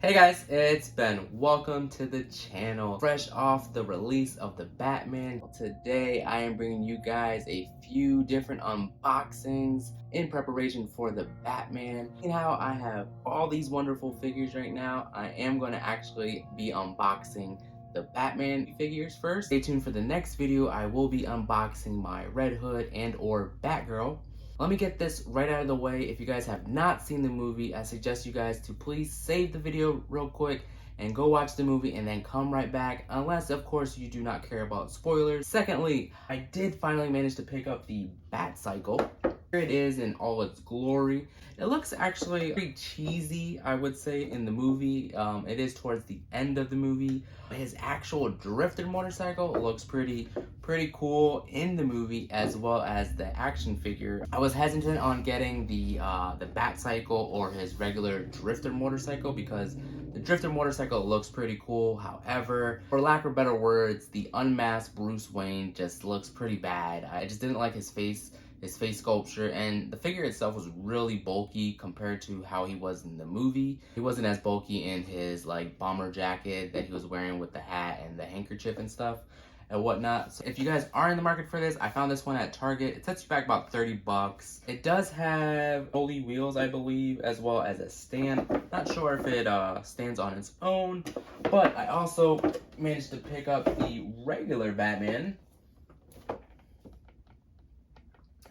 Hey guys, it's Ben. Welcome to the channel. Fresh off the release of the Batman, today I am bringing you guys a few different unboxings in preparation for the Batman. And how I have all these wonderful figures right now, I am going to actually be unboxing the Batman figures first. Stay tuned for the next video. I will be unboxing my Red Hood and or Batgirl. Let me get this right out of the way. If you guys have not seen the movie, I suggest you guys to please save the video real quick and go watch the movie and then come right back, unless of course you do not care about spoilers. Secondly, I did finally manage to pick up the Batcycle. Here it is in all its glory. It looks actually pretty cheesy, I would say, in the movie. It is towards the end of the movie. His actual drifted motorcycle looks pretty cool in the movie, as well as the action figure. I was hesitant on getting the Batcycle or his regular drifter motorcycle because the drifter motorcycle looks pretty cool. However, for lack of better words, the unmasked Bruce Wayne just looks pretty bad. I just didn't like his face sculpture, and the figure itself was really bulky compared to how he was in the movie. He wasn't as bulky in his like bomber jacket that he was wearing with the hat and the handkerchief and stuff and whatnot. So if you guys are in the market for this, I found this one at Target. It sets you back about 30 bucks. It does have rolly wheels, I believe, as well as a stand. Not sure if it stands on its own, but I also managed to pick up the regular Batman.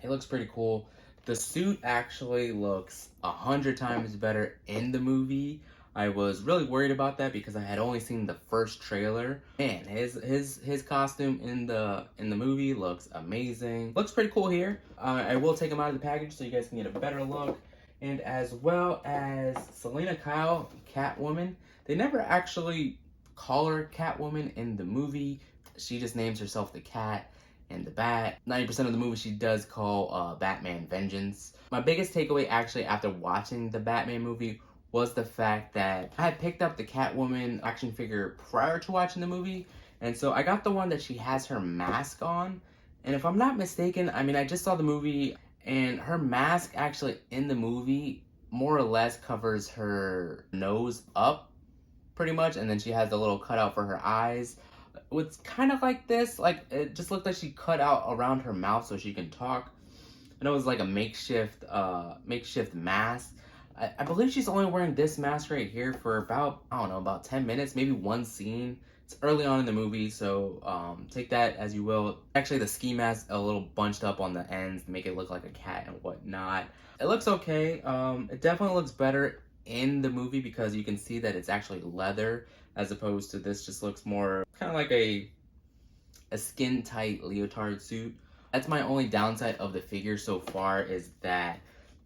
It looks pretty cool. The suit actually looks 100 times better in the movie. I was really worried about that because I had only seen the first trailer. Man, his costume in the movie looks amazing. Looks pretty cool here. I will take him out of the package so you guys can get a better look. And as well as Selena Kyle, Catwoman. They never actually call her Catwoman in the movie. She just names herself the Cat and the Bat. 90% of the movie she does call Batman Vengeance. My biggest takeaway actually after watching the Batman movie was the fact that I had picked up the Catwoman action figure prior to watching the movie, and so I got the one that she has her mask on. And if I'm not mistaken, I mean, I just saw the movie and her mask actually in the movie more or less covers her nose up pretty much, and then she has the little cutout for her eyes. It's kind of like this, like it just looked like she cut out around her mouth so she can talk, and it was like a makeshift mask. I believe she's only wearing this mask right here for about, I don't know, about 10 minutes, maybe one scene. It's early on in the movie, so take that as you will. Actually, the ski mask a little bunched up on the ends to make it look like a cat and whatnot. It looks okay. It definitely looks better in the movie because you can see that it's actually leather, as opposed to this just looks more kind of like a skin tight leotard suit. That's my only downside of the figure so far, is that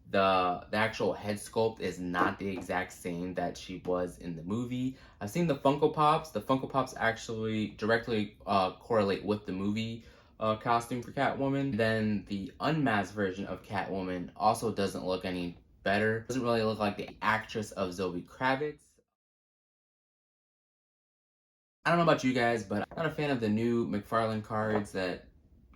the actual head sculpt is not the exact same that she was in the movie. I've seen the Funko Pops. The Funko Pops actually directly correlate with the movie costume for Catwoman. Then the unmasked version of Catwoman also doesn't look any better. Doesn't really look like the actress of Zoe Kravitz. I don't know about you guys, but I'm not a fan of the new McFarlane cards that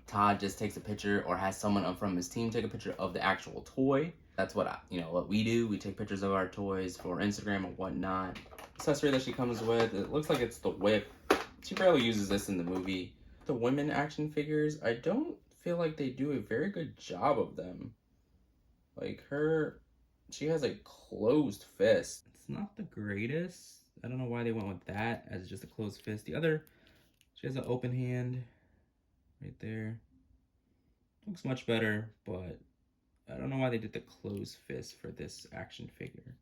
Todd just takes a picture or has someone from his team take a picture of the actual toy. That's what what we do. We take pictures of our toys for Instagram and whatnot. Accessory that she comes with, it looks like it's the whip. She barely uses this in the movie. The women action figures, I don't feel like they do a very good job of them. Like she has a closed fist. It's not the greatest. I don't know why they went with that as just a closed fist. The other, she has an open hand right there. Looks much better, but I don't know why they did the closed fist for this action figure.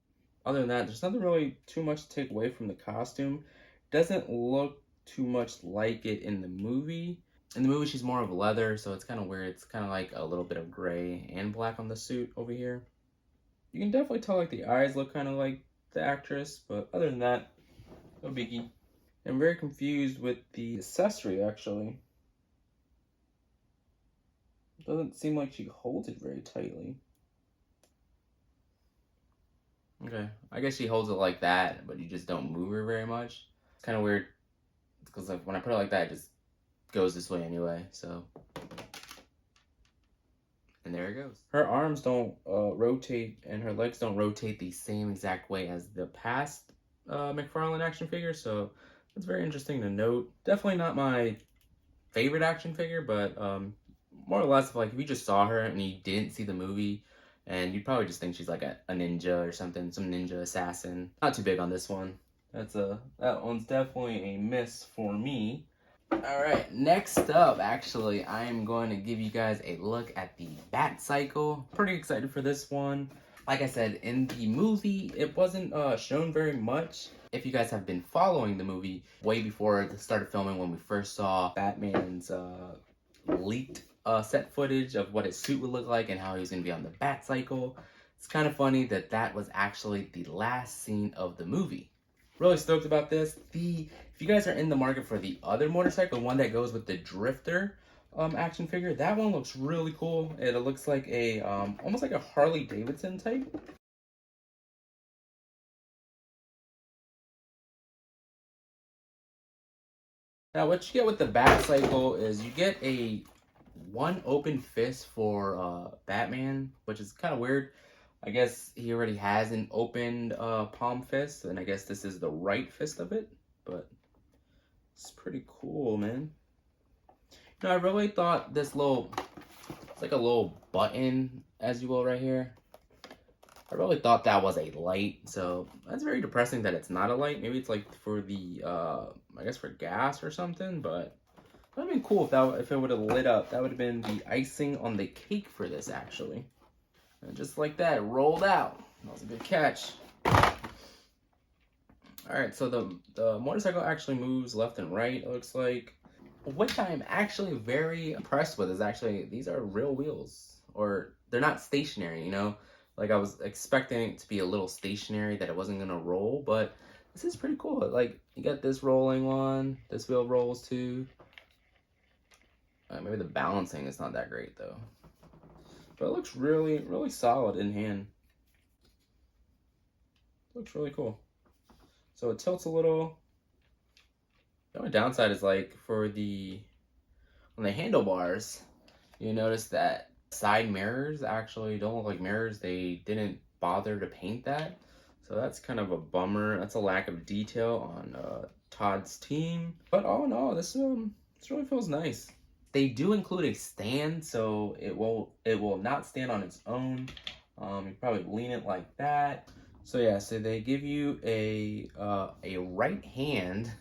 Other than that, there's nothing really too much to take away from the costume. Doesn't look too much like it in the movie. In the movie, she's more of leather, so it's kind of weird. It's kind of like a little bit of gray and black on the suit over here. You can definitely tell like the eyes look kind of like the actress, but other than that, no biggie. I'm very confused with the accessory actually. Doesn't seem like she holds it very tightly. Okay, I guess she holds it like that, but you just don't move her very much. It's kind of weird because like when I put it like that, it just goes this way anyway. So, and there it goes. Her arms don't rotate, and her legs don't rotate the same exact way as the past McFarlane action figure, so it's very interesting to note. Definitely not my favorite action figure, but more or less, like if you just saw her and you didn't see the movie, and you'd probably just think she's like a ninja or something, some ninja assassin. Not too big on this one. That one's definitely a miss for me. All right, next up, actually, I am going to give you guys a look at the Batcycle. Pretty excited for this one. Like I said, in the movie, it wasn't shown very much. If you guys have been following the movie way before the start of filming, when we first saw Batman's leaked set footage of what his suit would look like and how he was going to be on the Batcycle, it's kind of funny that that was actually the last scene of the movie. Really stoked about this. If you guys are in the market for the other motorcycle, one that goes with the Drifter action figure, that one looks really cool. It looks like a almost like a Harley Davidson type. Now, what you get with the Batcycle is you get a one open fist for Batman, which is kind of weird. I guess he already has an opened palm fist, and I guess this is the right fist of it, but it's pretty cool, man. You know, I really thought it's like a little button, as you will, right here. I really thought that was a light, so that's very depressing that it's not a light. Maybe it's like for the, I guess for gas or something, but that would have been cool if it would have lit up. That would have been the icing on the cake for this, actually. And just like that, it rolled out. That was a good catch. Alright, so the motorcycle actually moves left and right, it looks like. Which I'm actually very impressed with is actually, these are real wheels. Or, they're not stationary, you know? Like, I was expecting it to be a little stationary, that it wasn't going to roll, but this is pretty cool. Like, you got this rolling one, this wheel rolls too. Maybe the balancing is not that great, though. But it looks really, really solid in hand. Looks really cool. So it tilts a little. The only downside is like on the handlebars, you notice that side mirrors actually don't look like mirrors. They didn't bother to paint that. So that's kind of a bummer. That's a lack of detail on Todd's team. But all in all, this really feels nice. They do include a stand, so it will not stand on its own. You probably lean it like that. So yeah, so they give you a right hand.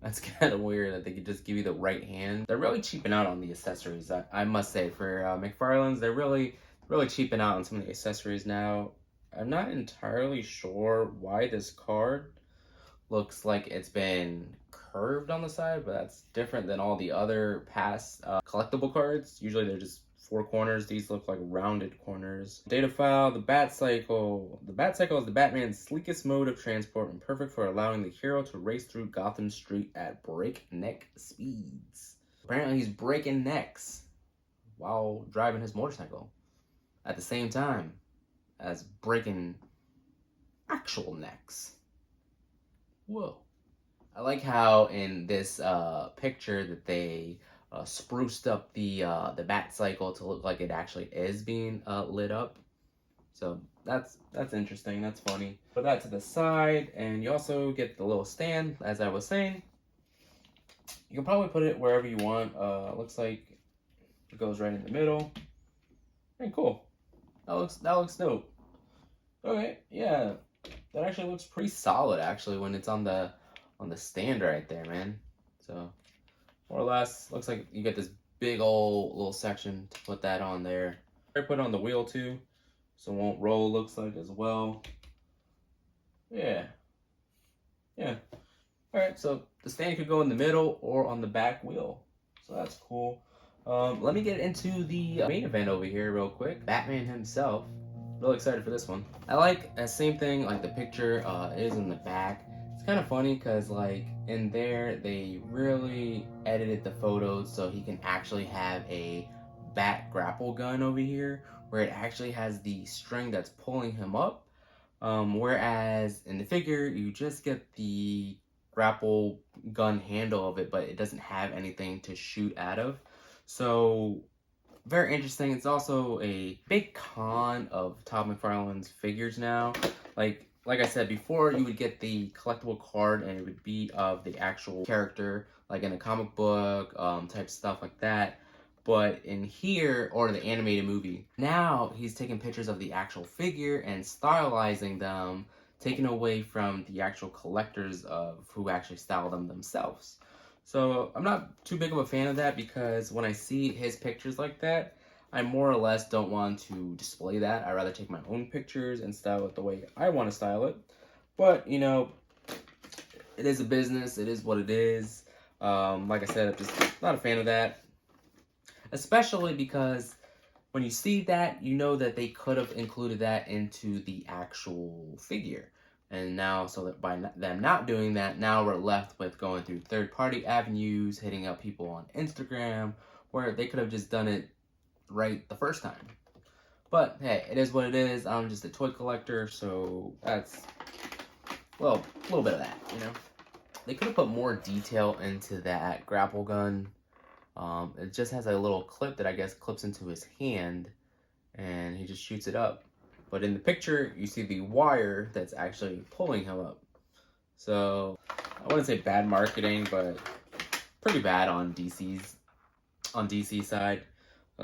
That's kind of weird that they could just give you the right hand. They're really cheaping out on the accessories, I must say. For McFarlane's, they're really cheaping out on some of the accessories now. I'm not entirely sure why this card looks like it's been curved on the side, but that's different than all the other past collectible cards. Usually they're just four corners. These look like rounded corners. Data file, the Batcycle. The Batcycle is the Batman's sleekest mode of transport and perfect for allowing the hero to race through Gotham Street at breakneck speeds. Apparently he's breaking necks while driving his motorcycle at the same time as breaking actual necks. Whoa. I like how in this picture that they spruced up the Batcycle to look like it actually is being lit up. So that's interesting. That's funny. Put that to the side, and you also get the little stand, as I was saying. You can probably put it wherever you want. Looks like it goes right in the middle. Very cool. That looks dope. Okay, yeah. That actually looks pretty solid, actually, when it's on the stand right there, man. So, more or less, looks like you get this big old little section to put that on there. I put it on the wheel, too, so it won't roll, looks like, as well. Yeah. Yeah. Alright, so the stand could go in the middle or on the back wheel. So that's cool. Let me get into the main event over here real quick. Batman himself. Really excited for this one. I like the same thing, like the picture is in the back. It's kind of funny because like in there they really edited the photos so he can actually have a bat grapple gun over here where it actually has the string that's pulling him up. Whereas in the figure you just get the grapple gun handle of it, but it doesn't have anything to shoot out of. So very interesting. It's also a big con of Todd McFarlane's figures now. Like, like I said before, you would get the collectible card and it would be of the actual character, like in a comic book, type stuff like that. But in here, or the animated movie, now he's taking pictures of the actual figure and stylizing them, taking away from the actual collectors of who actually style them themselves. So I'm not too big of a fan of that because when I see his pictures like that, I more or less don't want to display that. I'd rather take my own pictures and style it the way I want to style it. But, you know, it is a business. It is what it is. Like I said, I'm just not a fan of that. Especially because when you see that, you know that they could have included that into the actual figure. And now, so that by them not doing that, now we're left with going through third-party avenues, hitting up people on Instagram, where they could have just done it right the first time. But hey, it is what it is. I'm just a toy collector, so that's, well, a little bit of that, you know. They could have put more detail into that grapple gun. It just has a little clip that I guess clips into his hand, and he just shoots it up. But in the picture, you see the wire that's actually pulling him up. So I wouldn't say bad marketing, but pretty bad on DC's side.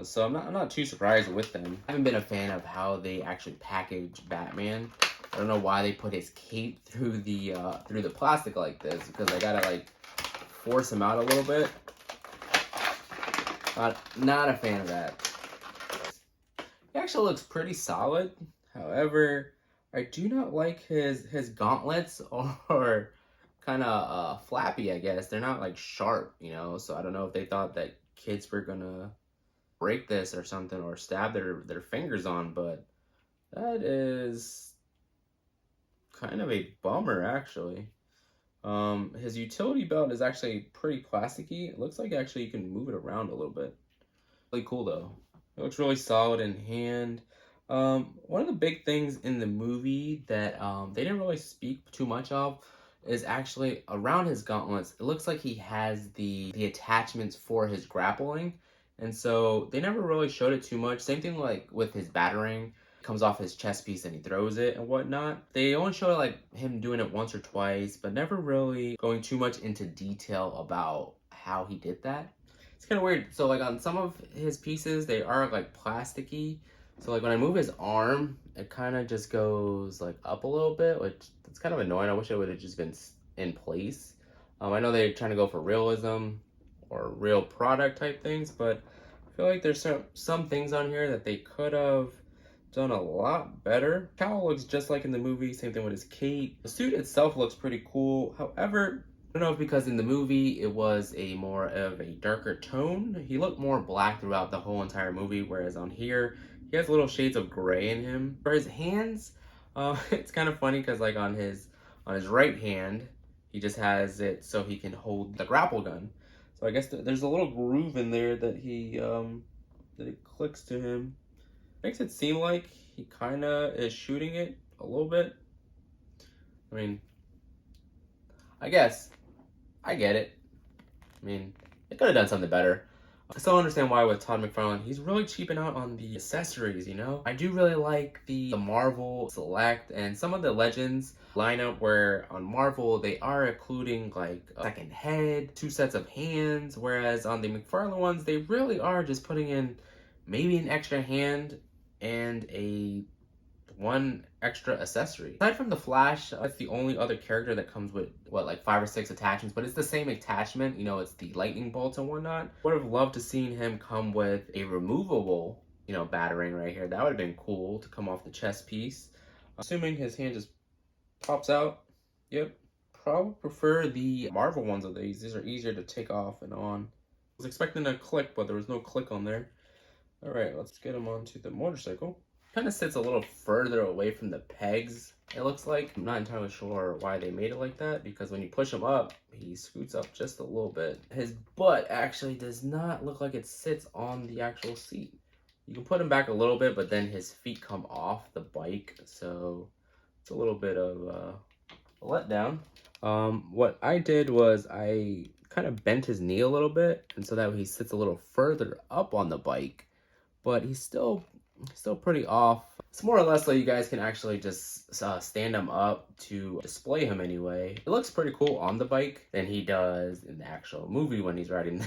So I'm not too surprised with them. I haven't been a fan of how they actually package Batman. I don't know why they put his cape through the plastic like this, because I gotta like force him out a little bit. Not a fan of that. He actually looks pretty solid. However, I do not like his gauntlets or kind of flappy, I guess. They're not like sharp, you know. So I don't know if they thought that kids were gonna break this or something or stab their fingers on, but that is kind of a bummer actually. His utility belt is actually pretty plasticky. It looks like actually you can move it around a little bit. Really cool though. It looks really solid in hand. One of the big things in the movie that they didn't really speak too much of is actually around his gauntlets. It looks like he has the attachments for his grappling. And so they never really showed it too much. Same thing like with his battering. Comes off his chest piece and he throws it and whatnot. They only show like him doing it once or twice, but never really going too much into detail about how he did that. It's kind of weird. So like on some of his pieces, they are like plasticky. So like when I move his arm, it kind of just goes like up a little bit, which that's kind of annoying. I wish it would have just been in place. I know they're trying to go for realism or real product type things, but I feel like there's some things on here that they could have done a lot better. Cowl looks just like in the movie, same thing with his cape. The suit itself looks pretty cool. However, I don't know if because in the movie it was a more of a darker tone. He looked more black throughout the whole entire movie, whereas on here, he has little shades of gray in him. For his hands, it's kind of funny because like on his right hand, he just has it so he can hold the grapple gun. So I guess there's a little groove in there that that it clicks to him. Makes it seem like he kind of is shooting it a little bit. I mean, I guess. I get it. I mean, they could have done something better. I still understand why with Todd McFarlane, he's really cheaping out on the accessories, you know? I do really like the Marvel Select and some of the Legends lineup where on Marvel, they are including like a second head, 2 sets of hands, whereas on the McFarlane ones, they really are just putting in maybe an extra hand and one extra accessory. Aside from the Flash, that's the only other character that comes with, what, like 5 or 6 attachments, but it's the same attachment, you know, it's the lightning bolts and whatnot. Would have loved to seen him come with a removable, you know, battering right here. That would have been cool to come off the chest piece. Assuming his hand just pops out, yep. Probably prefer the Marvel ones of these. These are easier to take off and on. I was expecting a click, but there was no click on there. All right, let's get him onto the motorcycle. Kind of sits a little further away from the pegs, it looks like. I'm not entirely sure why they made it like that, because when you push him up, he scoots up just a little bit. His butt actually does not look like it sits on the actual seat. You can put him back a little bit, but then his feet come off the bike, so it's a little bit of a letdown. What I did was I kind of bent his knee a little bit, and so that way he sits a little further up on the bike, but he's still Still pretty off. It's more or less like you guys can actually just stand him up to display him anyway. It looks pretty cool on the bike than he does in the actual movie when he's riding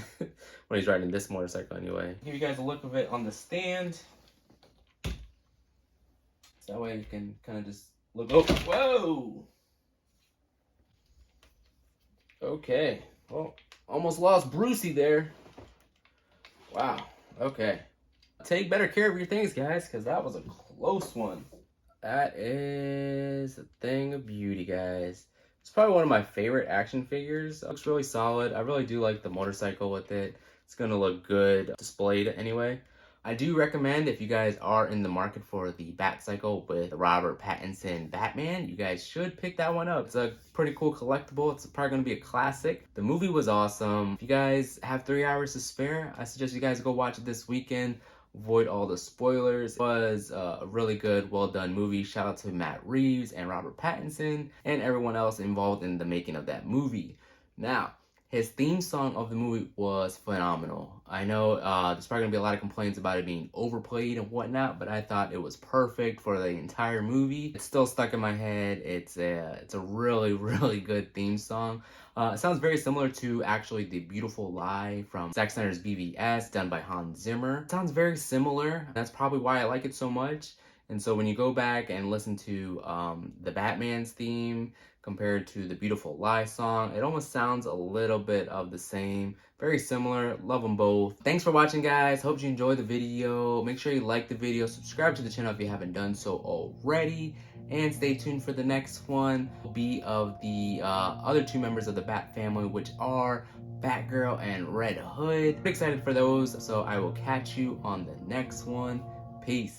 when he's riding this motorcycle anyway. Give you guys a look of it on the stand. So that way you can kind of just look over. Whoa! Okay. Well, almost lost Brucey there. Wow. Okay. Take better care of your things, guys, because that was a close one. That is a thing of beauty, guys. It's probably one of my favorite action figures. It looks really solid. I really do like the motorcycle with it. It's going to look good displayed anyway. I do recommend, if you guys are in the market for the Batcycle with Robert Pattinson Batman, you guys should pick that one up. It's a pretty cool collectible. It's probably going to be a classic. The movie was awesome. If you guys have 3 hours to spare, I suggest you guys go watch it this weekend. Avoid all the spoilers. It was a really good, well done movie. Shout out to Matt Reeves and Robert Pattinson and everyone else involved in the making of that movie. Now, his theme song of the movie was phenomenal. I know there's probably gonna be a lot of complaints about it being overplayed and whatnot, but I thought it was perfect for the entire movie. It's still stuck in my head. It's a really, really good theme song. It sounds very similar to actually The Beautiful Lie from Zack Snyder's BVS, done by Hans Zimmer. It sounds very similar. That's probably why I like it so much. And so when you go back and listen to the Batman's theme compared to the Beautiful Lie song, it almost sounds a little bit of the same. Very similar. Love them both. Thanks for watching, guys. Hope you enjoyed the video. Make sure you like the video. Subscribe to the channel if you haven't done so already. And stay tuned for the next one. Will be of the other two members of the Bat family, which are Batgirl and Red Hood. I'm excited for those. So I will catch you on the next one. Peace.